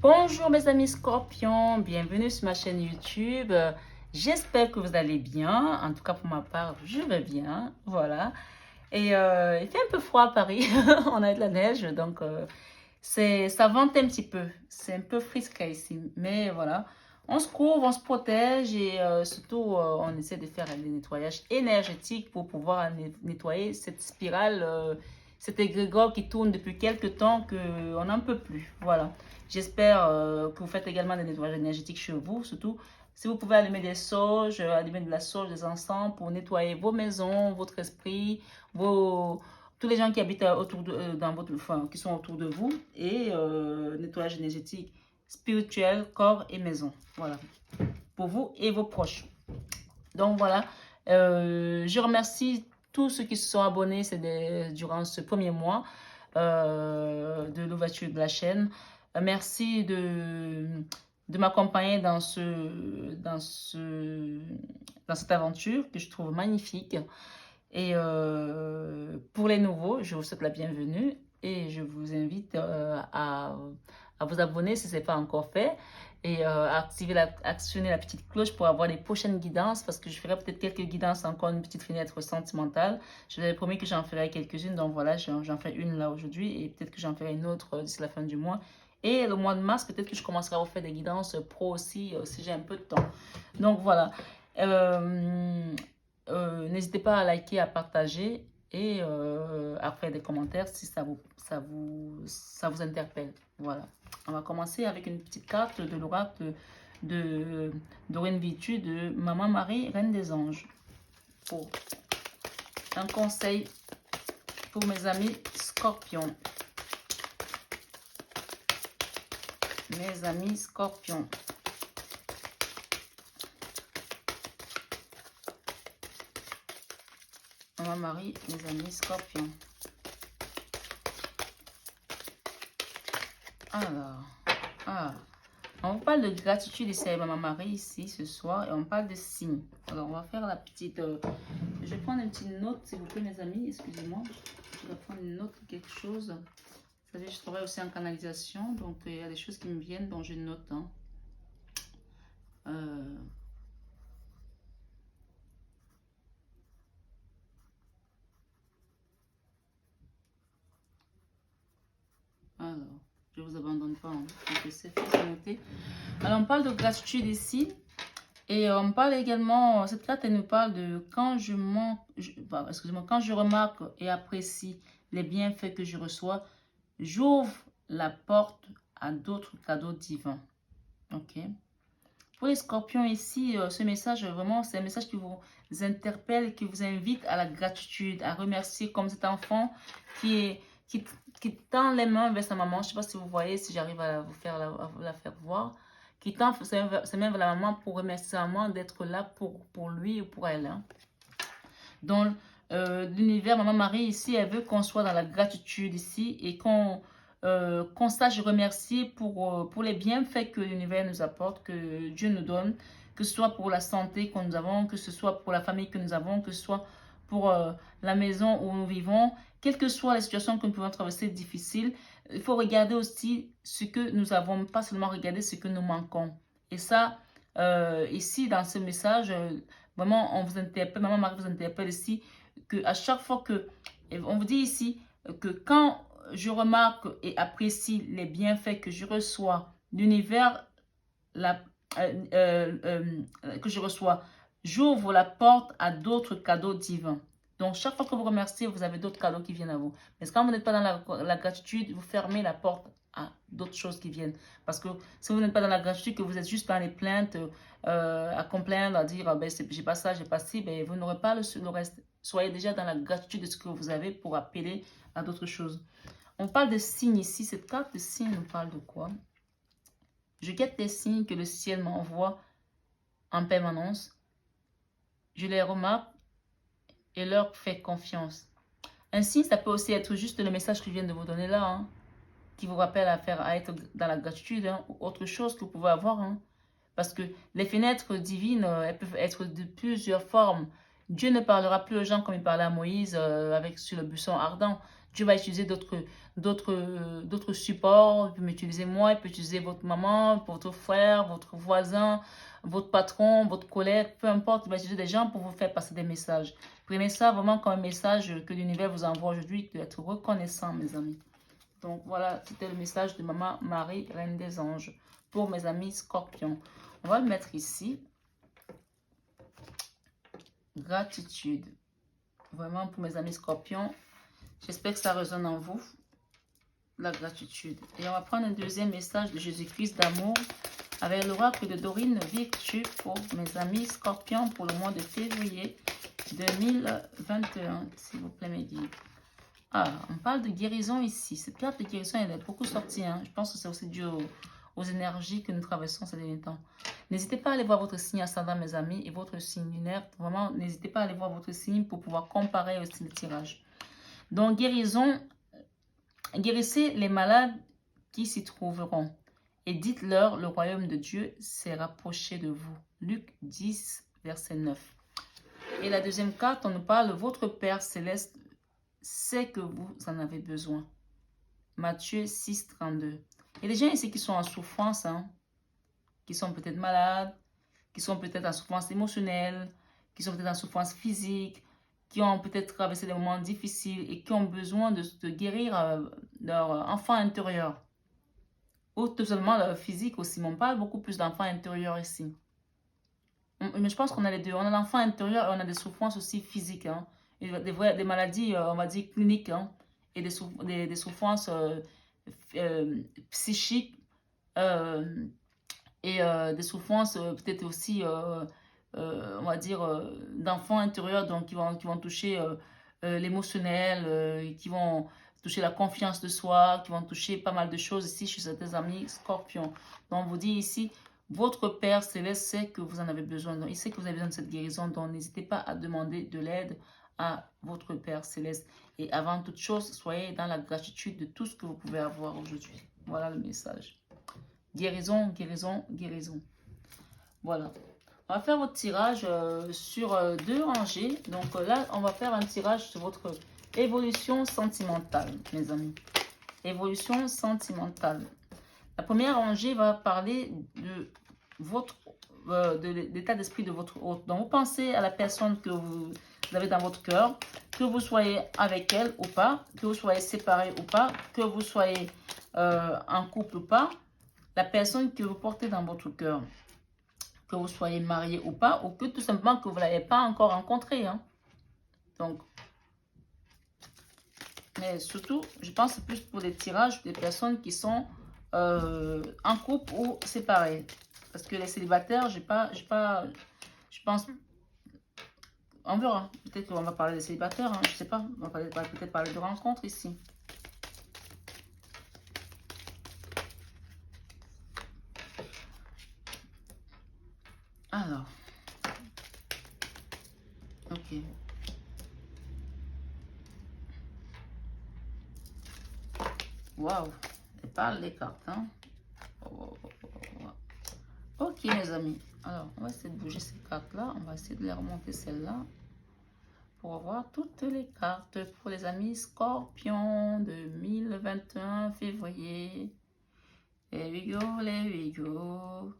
Bonjour mes amis scorpions, bienvenue sur ma chaîne YouTube. J'espère que vous allez bien. En tout cas pour ma part, je vais bien. Voilà. Et il fait un peu froid à Paris. On a de la neige, donc ça vente un petit peu. C'est un peu frisqué ici. Mais voilà. On se couvre, on se protège et surtout on essaie de faire des nettoyages énergétiques pour pouvoir nettoyer cette spirale, cet égrégore qui tourne depuis quelques temps qu'on n'en peut plus. Voilà. J'espère que vous faites également des nettoyages énergétiques chez vous, surtout si vous pouvez allumer des sauges, allumer de la sauge, des encens pour nettoyer vos maisons, votre esprit, tous les gens qui habitent autour qui sont autour de vous et nettoyage énergétique spirituel, corps et maison. Voilà, pour vous et vos proches. Donc voilà, je remercie tous ceux qui se sont abonnés durant ce premier mois de l'ouverture de la chaîne. Merci de m'accompagner dans cette aventure que je trouve magnifique. Et pour les nouveaux, je vous souhaite la bienvenue et je vous invite à vous abonner si ce n'est pas encore fait et actionner la petite cloche pour avoir les prochaines guidances parce que je ferai peut-être quelques guidances, encore une petite fenêtre sentimentale. Je vous avais promis que j'en ferai quelques-unes, donc voilà, j'en fais une là aujourd'hui et peut-être que j'en ferai une autre d'ici la fin du mois. Et le mois de mars, peut-être que je commencerai à vous faire des guidances pro aussi si j'ai un peu de temps. Donc voilà. N'hésitez pas à liker, à partager et à faire des commentaires si ça vous interpelle. Voilà. On va commencer avec une petite carte de l'oracle de Dorine Virtue de Maman Marie, Reine des Anges. Pour un conseil pour mes amis scorpions. Mes amis scorpions. Maman Marie, mes amis scorpions. Alors, on parle de gratitude ici avec Maman Marie ici ce soir et on parle de signes. Alors, on va faire la petite... je vais prendre une petite note, s'il vous plaît, mes amis. Excusez-moi. Je vais prendre une note, quelque chose. Vous savez, je travaille aussi en canalisation, donc il y a des choses qui me viennent, donc je note. Hein. Alors, je ne vous abandonne pas. Hein. Donc, c'est noté. Alors, on parle de gratitude ici. Et on parle également, cette carte, elle nous parle de quand je remarque et apprécie les bienfaits que je reçois, j'ouvre la porte à d'autres cadeaux divins. Ok. Pour les scorpions ici, ce message, vraiment, c'est un message qui vous interpelle, qui vous invite à la gratitude, à remercier comme cet enfant qui tend les mains vers sa maman. Je ne sais pas si vous voyez, si j'arrive à vous la faire voir. Qui tend ses mains vers la maman pour remercier sa maman d'être là pour lui ou pour elle. Hein. Dans l'univers, Maman Marie, ici, elle veut qu'on soit dans la gratitude ici et qu'on sache remercier pour les bienfaits que l'univers nous apporte, que Dieu nous donne, que ce soit pour la santé que nous avons, que ce soit pour la famille que nous avons, que ce soit pour la maison où nous vivons, quelles que soient les situations que nous pouvons traverser difficiles, il faut regarder aussi ce que nous avons, pas seulement regarder ce que nous manquons. Et ça, ici, dans ce message, vraiment, on vous interpelle, Maman Marie vous interpelle ici, qu'à chaque fois que, on vous dit ici, que quand je remarque et apprécie les bienfaits que je reçois d'univers, que je reçois, j'ouvre la porte à d'autres cadeaux divins. Donc, chaque fois que vous remerciez, vous avez d'autres cadeaux qui viennent à vous. Mais quand vous n'êtes pas dans la gratitude, vous fermez la porte à d'autres choses qui viennent. Parce que si vous n'êtes pas dans la gratitude, que vous êtes juste dans les plaintes, à complaindre, à dire ben, j'ai pas ça, j'ai pas ci, ben, vous n'aurez pas le reste. Soyez déjà dans la gratitude de ce que vous avez pour appeler à d'autres choses. On parle de signes ici. Cette carte de signes nous parle de quoi? Je guette les signes que le ciel m'envoie en permanence. Je les remarque et leur fais confiance. Un signe, ça peut aussi être juste le message que je viens de vous donner là, hein, qui vous rappelle à être dans la gratitude, hein, ou autre chose que vous pouvez avoir. Hein, parce que les fenêtres divines, elles peuvent être de plusieurs formes. Dieu ne parlera plus aux gens comme il parlait à Moïse sur le buisson ardent. Dieu va utiliser d'autres supports. Il peut m'utiliser moi, il peut utiliser votre maman, votre frère, votre voisin, votre patron, votre collègue, peu importe. Il va utiliser des gens pour vous faire passer des messages. Prenez ça vraiment comme un message que l'univers vous envoie aujourd'hui, d'être reconnaissant, mes amis. Donc voilà, c'était le message de Maman Marie, Reine des Anges, pour mes amis Scorpions. On va le mettre ici. Gratitude. Vraiment pour mes amis Scorpions. J'espère que ça résonne en vous. La gratitude. Et on va prendre un deuxième message de Jésus-Christ d'amour avec l'oracle de Dorine Virtue pour mes amis Scorpions pour le mois de février 2021. S'il vous plaît, mes guides. Ah, on parle de guérison ici. Cette carte de guérison, elle est beaucoup sortie. Hein. Je pense que c'est aussi dû aux énergies que nous traversons ces derniers temps. N'hésitez pas à aller voir votre signe ascendant, mes amis, et votre signe lunaire. Vraiment, n'hésitez pas à aller voir votre signe pour pouvoir comparer aussi le tirage. Donc, guérison, guérissez les malades qui s'y trouveront. Et dites-leur, le royaume de Dieu s'est rapproché de vous. Luc 10, verset 9. Et la deuxième carte, on nous parle, votre Père céleste sait que vous en avez besoin. Matthieu 6, 32. Il y a des gens ici qui sont en souffrance, hein, qui sont peut-être malades, qui sont peut-être en souffrance émotionnelle, qui sont peut-être en souffrance physique, qui ont peut-être traversé des moments difficiles et qui ont besoin de guérir leur enfant intérieur. Ou tout simplement leur physique aussi. Mais on parle beaucoup plus d'enfants intérieurs ici. Mais je pense qu'on a les deux. On a l'enfant intérieur et on a des souffrances aussi physiques. Hein. Et des maladies, on va dire, cliniques. Hein. Et des souffrances psychiques. Et des souffrances peut-être aussi, on va dire, d'enfants intérieurs. Donc, qui vont toucher l'émotionnel, qui vont toucher la confiance de soi, qui vont toucher pas mal de choses ici chez certains amis Scorpions. Donc, on vous dit ici, votre Père Céleste sait que vous en avez besoin. Donc, il sait que vous avez besoin de cette guérison. Donc, n'hésitez pas à demander de l'aide à votre Père Céleste. Et avant toute chose, soyez dans la gratitude de tout ce que vous pouvez avoir aujourd'hui. Voilà le message. Guérison, guérison, guérison. Voilà. On va faire votre tirage sur 2 rangées. Donc là, on va faire un tirage sur votre évolution sentimentale, mes amis. Évolution sentimentale. La première rangée va parler de l'état d'esprit de votre hôte. Donc, vous pensez à la personne que vous avez dans votre cœur, que vous soyez avec elle ou pas, que vous soyez séparés ou pas, que vous soyez en couple ou pas, la personne que vous portez dans votre cœur, que vous soyez marié ou pas, ou que tout simplement que vous ne l'avez pas encore rencontré. Hein. Donc, mais surtout, je pense plus pour des tirages des personnes qui sont en couple ou séparées. Parce que les célibataires, je pense, on verra. Peut-être qu'on va parler des célibataires, hein, je ne sais pas. On va peut-être parler de rencontres ici. Alors, ok. Waouh, elles parlent les cartes, hein. Ok, mes amis. Alors, on va essayer de bouger ces cartes-là. On va essayer de les remonter celles-là. Pour voir toutes les cartes pour les amis Scorpions 2021, février. Here we go, here we go.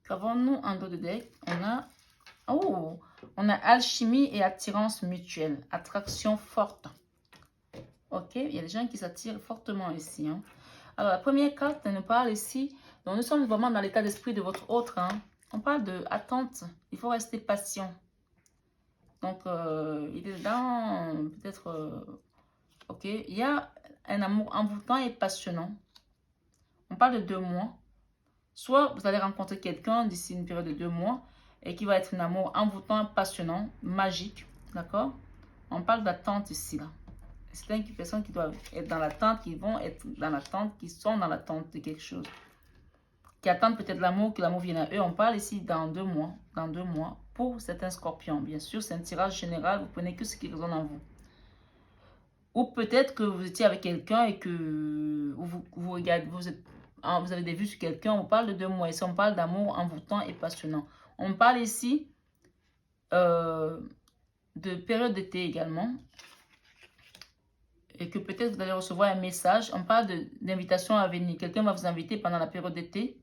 Qu'avons-nous en dos de deck? On a alchimie et attirance mutuelle. Attraction forte. Ok, il y a des gens qui s'attirent fortement ici. Hein. Alors, la première carte nous parle ici. Donc, nous sommes vraiment dans l'état d'esprit de votre autre. Hein. On parle d'attente. Il faut rester patient. Donc, il est dans peut-être... ok, il y a un amour envoûtant et passionnant. On parle de 2 mois. Soit vous allez rencontrer quelqu'un d'ici une période de 2 mois et qui va être un amour envoûtant, passionnant, magique. D'accord? On parle d'attente ici, là. C'est une personne qui doit être dans l'attente, qui vont être dans l'attente, qui sont dans l'attente de quelque chose. Qui attendent peut-être l'amour, que l'amour vienne à eux. On parle ici dans 2 mois. Dans 2 mois. Pour certains scorpions. Bien sûr, c'est un tirage général. Vous prenez que ce qui résonne en vous. Ou peut-être que vous étiez avec quelqu'un et que vous regardez, vous avez des vues sur quelqu'un. On parle de 2 mois. Ici, on parle d'amour envoûtant et passionnant. On parle ici de période d'été également. et que peut-être vous allez recevoir un message. On parle d'invitation à venir. Quelqu'un va vous inviter pendant la période d'été.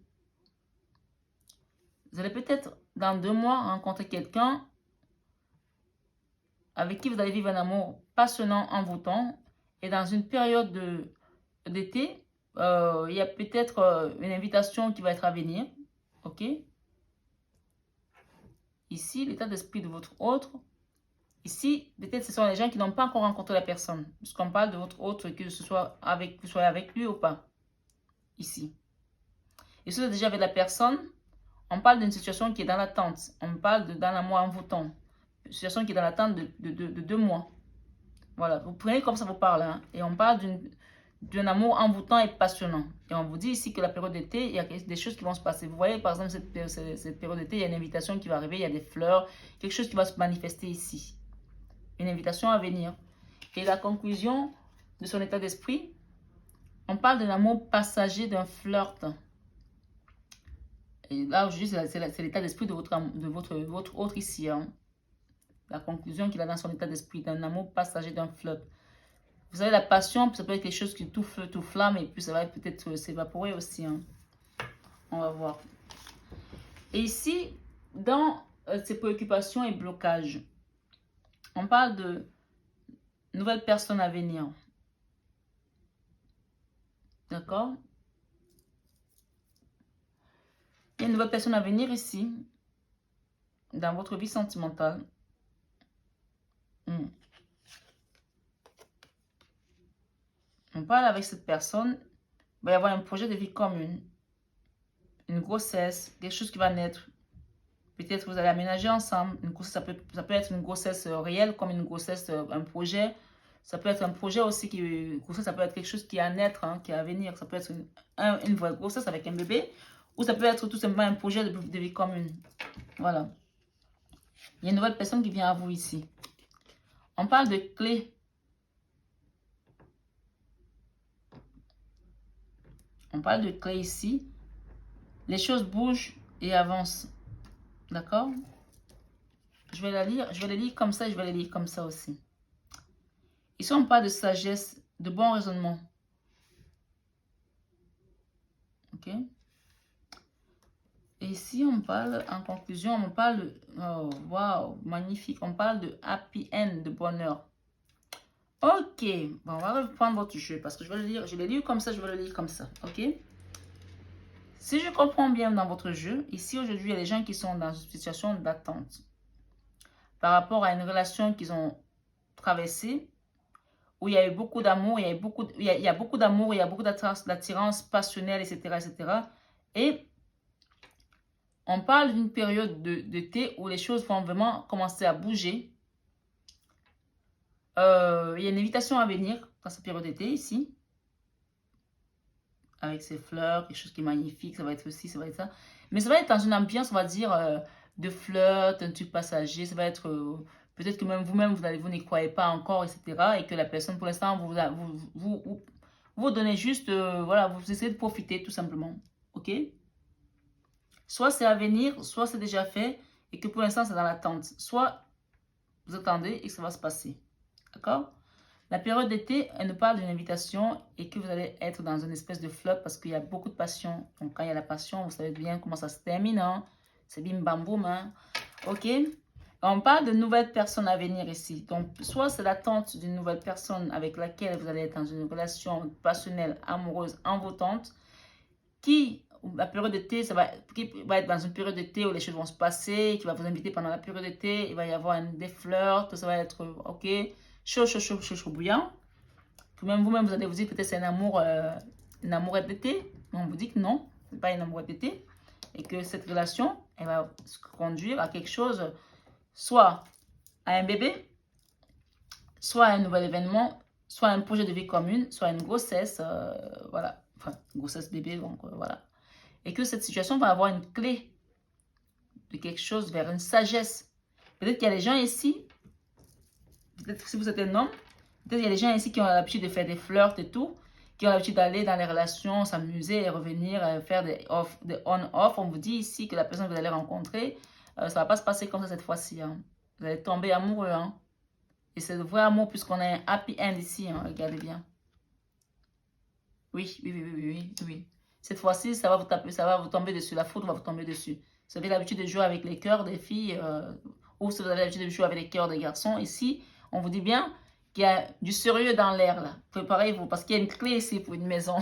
Vous allez peut-être, dans 2 mois, rencontrer quelqu'un avec qui vous allez vivre un amour passionnant, envoûtant. Et dans une période d'été, il y a peut-être une invitation qui va être à venir. OK? Ici, l'état d'esprit de votre autre. Ici, peut-être ce sont les gens qui n'ont pas encore rencontré la personne. Puisqu'on parle de votre autre, que ce soit avec, que vous soyez avec lui ou pas. Ici. Et si vous êtes déjà avec la personne, on parle d'une situation qui est dans l'attente. On parle dans l'amour envoûtant. Une situation qui est dans l'attente de 2 mois. Voilà, vous prenez comme ça vous parle. Hein, et on parle d'un amour envoûtant et passionnant. Et on vous dit ici que la période d'été, il y a des choses qui vont se passer. Vous voyez, par exemple, cette période d'été, il y a une invitation qui va arriver, il y a des fleurs, quelque chose qui va se manifester ici. Une invitation à venir. Et la conclusion de son état d'esprit, on parle d'un amour passager, d'un flirt. Et là, aujourd'hui, c'est l'état d'esprit de votre autre ici. Hein. La conclusion qu'il a dans son état d'esprit, d'un amour passager, d'un flirt. Vous avez la passion, ça peut être quelque chose qui tout feu, tout flamme, et puis ça va peut-être s'évaporer aussi. Hein. On va voir. Et ici, dans ces préoccupations et blocages, on parle de nouvelles personnes à venir. D'accord? Il y a une nouvelle personne à venir ici, dans votre vie sentimentale. On parle avec cette personne, il va y avoir un projet de vie commune, une grossesse, quelque chose qui va naître. Peut-être vous allez aménager ensemble. Une grossesse, ça peut être une grossesse réelle, comme une grossesse, un projet. Ça peut être un projet aussi, grossesse, ça peut être quelque chose qui est à naître, hein, qui est à venir. Ça peut être une vraie grossesse avec un bébé, ou ça peut être tout simplement un projet de vie commune. Voilà. Il y a une nouvelle personne qui vient à vous ici. On parle de clés. On parle de clés ici. Les choses bougent et avancent. D'accord? Je vais la lire. Je vais les lire comme ça, je vais les lire comme ça aussi. Ici, on parle de sagesse, de bon raisonnement. Ok? Et ici, on parle, en conclusion, on parle de... Oh, wow, magnifique. On parle de happy end, de bonheur. Ok. Bon, on va reprendre votre jeu parce que je vais le lire. Je l'ai lu comme ça, je vais le lire comme ça. Ok? Si je comprends bien dans votre jeu, ici, aujourd'hui, il y a des gens qui sont dans une situation d'attente. Par rapport à une relation qu'ils ont traversée, où il y a eu beaucoup d'amour, il y a beaucoup d'amour, il y a beaucoup d'attirance passionnelle, etc., etc. Et on parle d'une période d'été où les choses vont vraiment commencer à bouger. Il y a une invitation à venir dans cette période d'été ici. Avec ses fleurs, quelque chose qui est magnifique, ça va être aussi, ça va être ça. Mais ça va être dans une ambiance, on va dire, de flirt, un truc passager. Ça va être, peut-être que même vous-même, vous n'y croyez pas encore, etc. Et que la personne, pour l'instant, vous donnez juste, voilà, vous essayez de profiter, tout simplement. OK? Soit c'est à venir, soit c'est déjà fait, et que pour l'instant, c'est dans l'attente. Soit vous attendez et que ça va se passer. D'accord? La période d'été, elle nous parle d'une invitation et que vous allez être dans une espèce de flop parce qu'il y a beaucoup de passion. Donc, quand il y a la passion, vous savez bien comment ça se termine. Hein? C'est bim bam boum. Hein? OK? On parle de nouvelles personnes à venir ici. Donc, soit c'est l'attente d'une nouvelle personne avec laquelle vous allez être dans une relation passionnelle, amoureuse, envoûtante, la période d'été, qui va être dans une période d'été où les choses vont se passer, qui va vous inviter pendant la période d'été, il va y avoir des flirts, ça va être, OK, chaud, bouillant. Que même vous-même, vous allez vous dire peut-être c'est un amour d'été. On vous dit que non, ce n'est pas un amour d'été. Et que cette relation, elle va se conduire à quelque chose, soit à un bébé, soit à un nouvel événement, soit à un projet de vie commune, soit à une grossesse, voilà. Enfin, une grossesse bébé, donc voilà. Et que cette situation va avoir une clé de quelque chose vers une sagesse. Peut-être qu'il y a des gens ici, peut-être que si vous êtes un homme, peut-être qu'il y a des gens ici qui ont l'habitude de faire des flirts et tout, qui ont l'habitude d'aller dans les relations, s'amuser et revenir, faire des on-off. On vous dit ici que la personne que vous allez rencontrer, ça ne va pas se passer comme ça cette fois-ci. Hein. Vous allez tomber amoureux. Hein. Et c'est le vrai amour puisqu'on a un happy end ici, hein, regardez bien. Oui, oui, oui, oui, oui, oui. Cette fois-ci, ça va vous taper, ça va vous tomber dessus, la foudre va vous tomber dessus. Vous avez l'habitude de jouer avec les cœurs des filles, ou si vous avez l'habitude de jouer avec les cœurs des garçons, ici, on vous dit bien qu'il y a du sérieux dans l'air, là. Préparez-vous, parce qu'il y a une clé ici pour une maison.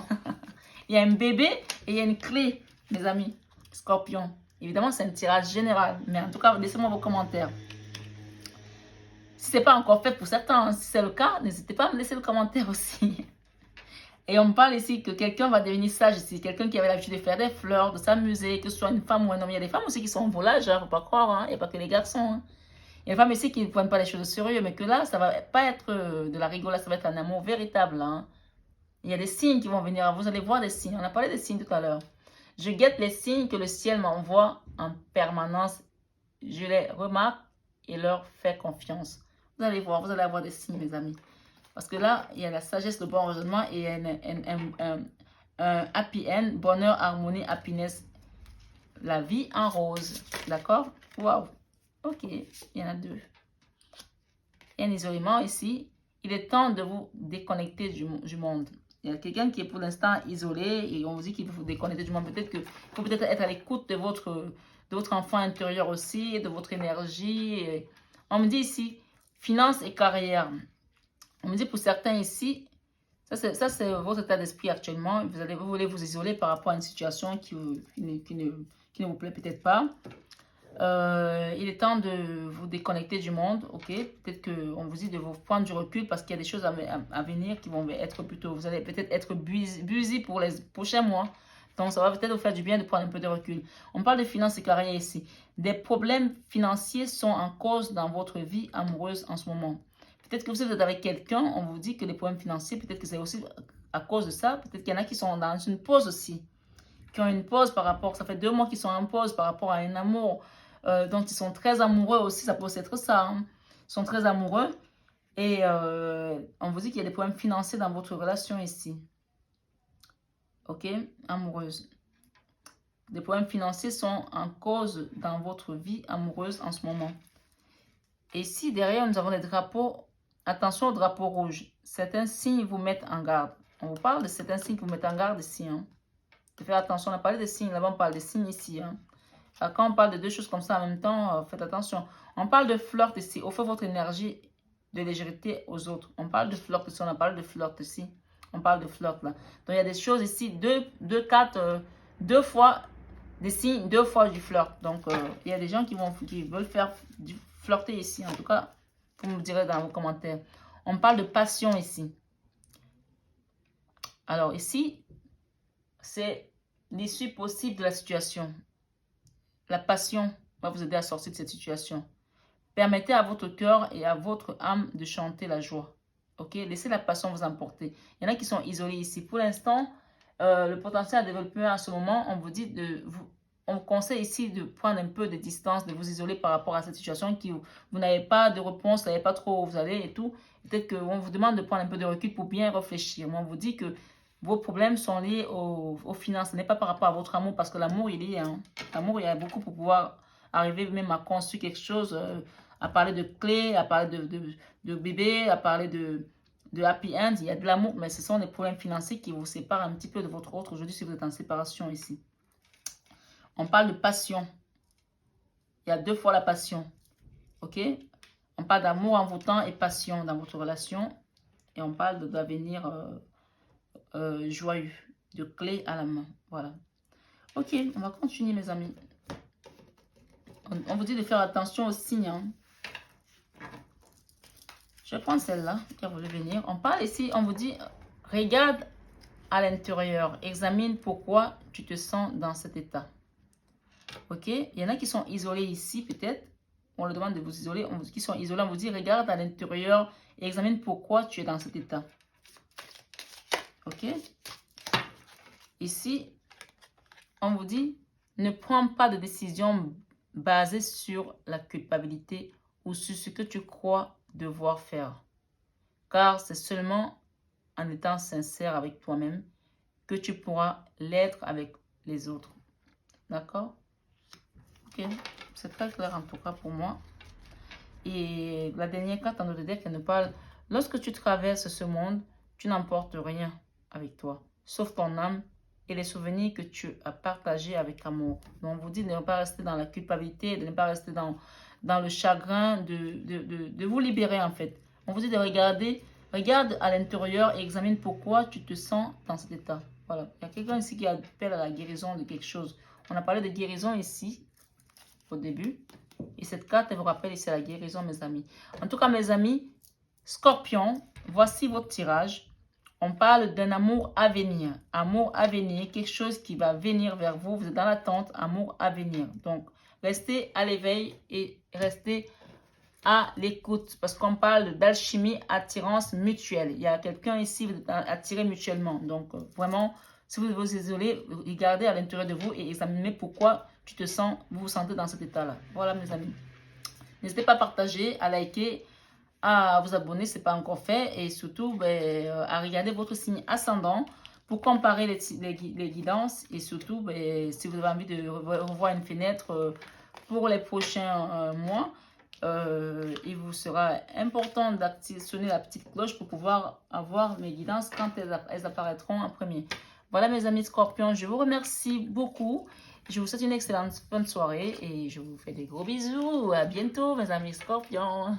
Il y a un bébé et il y a une clé, mes amis. Scorpion. Évidemment, c'est un tirage général, mais en tout cas, laissez-moi vos commentaires. Si ce n'est pas encore fait pour certains, hein, si c'est le cas, n'hésitez pas à me laisser le commentaire aussi. Et on me parle ici que quelqu'un va devenir sage ici. Quelqu'un qui avait l'habitude de faire des fleurs, de s'amuser, que ce soit une femme ou un homme. Il y a des femmes aussi qui sont volages, il ne faut pas croire. Hein. Il n'y a pas que les garçons. Hein. Il y a des femmes ici qui ne prennent pas les choses au sérieux, mais que là, ça ne va pas être de la rigolade, ça va être un amour véritable. Hein. Il y a des signes qui vont venir. Vous allez voir des signes. On a parlé des signes tout à l'heure. Je guette les signes que le ciel m'envoie en permanence. Je les remarque et leur fais confiance. Vous allez voir, vous allez avoir des signes, mes amis. Parce que là, il y a la sagesse, le bon raisonnement et un happy end, bonheur, harmonie, happiness. La vie en rose. D'accord? Waouh. Ok, il y en a deux. Il y a un isolement ici. Il est temps de vous déconnecter du monde. Il y a quelqu'un qui est pour l'instant isolé et on vous dit qu'il faut vous déconnecter du monde. Peut-être qu'il faut peut-être être à l'écoute de votre enfant intérieur aussi, de votre énergie. On me dit ici, finances et carrière. On me dit pour certains ici, ça c'est votre état d'esprit actuellement. Vous voulez vous isoler par rapport à une situation qui ne vous plaît peut-être pas. Il est temps de vous déconnecter du monde, ok? Peut-être qu'on vous dit de vous prendre du recul parce qu'il y a des choses à venir qui vont être plutôt... Vous allez peut-être être busy pour les prochains mois. Donc, ça va peut-être vous faire du bien de prendre un peu de recul. On parle de finances et carrière ici. Des problèmes financiers sont en cause dans votre vie amoureuse en ce moment. Peut-être que vous êtes avec quelqu'un, on vous dit que les problèmes financiers, peut-être que c'est aussi à cause de ça. Peut-être qu'il y en a qui sont dans une pause aussi. Qui ont une pause par rapport... Ça fait 2 mois qu'ils sont en pause par rapport à un amour... donc, ils sont très amoureux aussi, ça peut être ça. Hein. Ils sont très amoureux. Et on vous dit qu'il y a des problèmes financiers dans votre relation ici. Ok? Amoureuse. Des problèmes financiers sont en cause dans votre vie amoureuse en ce moment. Et ici, derrière, nous avons des drapeaux. Attention aux drapeaux rouges. Certains signes vous mettent en garde. On vous parle de certains signes qui vous mettent en garde ici. Hein. De faire attention. On a parlé des signes. Là-bas, on parle des signes ici. Hein. Quand on parle de deux choses comme ça en même temps, faites attention. On parle de flirt ici. Offrez votre énergie de légèreté aux autres. On parle de flirt ici. On a parlé de flirt ici. On parle de flirt là. Donc, il y a des choses ici. 2 fois des signes, 2 fois du flirt. Donc, il y a des gens qui veulent faire du flirter ici. En tout cas, vous me direz dans vos commentaires. On parle de passion ici. Alors, ici, c'est l'issue possible de la situation. La passion va vous aider à sortir de cette situation. Permettez à votre cœur et à votre âme de chanter la joie. Ok? Laissez la passion vous emporter. Il y en a qui sont isolés ici. Pour l'instant, le potentiel à développer à ce moment, on vous dit on vous conseille ici de prendre un peu de distance, de vous isoler par rapport à cette situation qui vous n'avez pas de réponse, vous n'avez pas trop où vous allez et tout. Peut-être qu'on vous demande de prendre un peu de recul pour bien réfléchir. Mais on vous dit que vos problèmes sont liés aux finances. Ce n'est pas par rapport à votre amour, parce que l'amour, il est... Hein. L'amour, il y a beaucoup pour pouvoir arriver même à construire quelque chose, à parler de clés, à parler de bébé, à parler de happy end. Il y a de l'amour, mais ce sont les problèmes financiers qui vous séparent un petit peu de votre autre. Aujourd'hui, si vous êtes en séparation ici. On parle de passion. Il y a 2 fois la passion. Ok? On parle d'amour envoûtant et passion dans votre relation. Et on parle de l'avenir... joyeux, de clé à la main. Voilà. Ok, on va continuer, mes amis. On vous dit de faire attention aux signes. Hein. Je vais prendre celle-là qui a voulu venir. On parle ici, on vous dit, regarde à l'intérieur. Examine pourquoi tu te sens dans cet état. Ok, il y en a qui sont isolés ici, peut-être. On leur demande de vous isoler. On vous dit qu'ils sont isolés. On vous dit, regarde à l'intérieur et examine pourquoi tu es dans cet état. Ok. Ici, on vous dit, ne prends pas de décision basée sur la culpabilité ou sur ce que tu crois devoir faire. Car c'est seulement en étant sincère avec toi-même que tu pourras l'être avec les autres. D'accord? Ok, c'est très clair en tout cas pour moi. Et la dernière carte en notre deck, elle nous parle, lorsque tu traverses ce monde, tu n'emportes rien avec toi, sauf ton âme et les souvenirs que tu as partagés avec amour. Donc, on vous dit de ne pas rester dans la culpabilité, de ne pas rester dans le chagrin, de vous libérer en fait. On vous dit de regarder, regarde à l'intérieur et examine pourquoi tu te sens dans cet état. Voilà, il y a quelqu'un ici qui appelle à la guérison de quelque chose. On a parlé de guérison ici, au début. Et cette carte, elle vous rappelle ici la guérison, mes amis. En tout cas, mes amis, Scorpion, voici votre tirage. On parle d'un amour à venir. Amour à venir, quelque chose qui va venir vers vous. Vous êtes dans l'attente, amour à venir. Donc, restez à l'éveil et restez à l'écoute. Parce qu'on parle d'alchimie, attirance mutuelle. Il y a quelqu'un ici, vous êtes attiré mutuellement. Donc, vraiment, si vous vous isolez, regardez à l'intérieur de vous et examinez pourquoi vous vous sentez dans cet état-là. Voilà, mes amis. N'hésitez pas à partager, à liker, à vous abonner si ce n'est pas encore fait. Et surtout, à regarder votre signe ascendant pour comparer les guidances. Et surtout, si vous avez envie de revoir une fenêtre pour les prochains mois, il vous sera important d'actionner la petite cloche pour pouvoir avoir mes guidances quand elles apparaîtront en premier. Voilà mes amis Scorpions, je vous remercie beaucoup. Je vous souhaite une excellente bonne soirée et je vous fais des gros bisous. À bientôt mes amis Scorpions.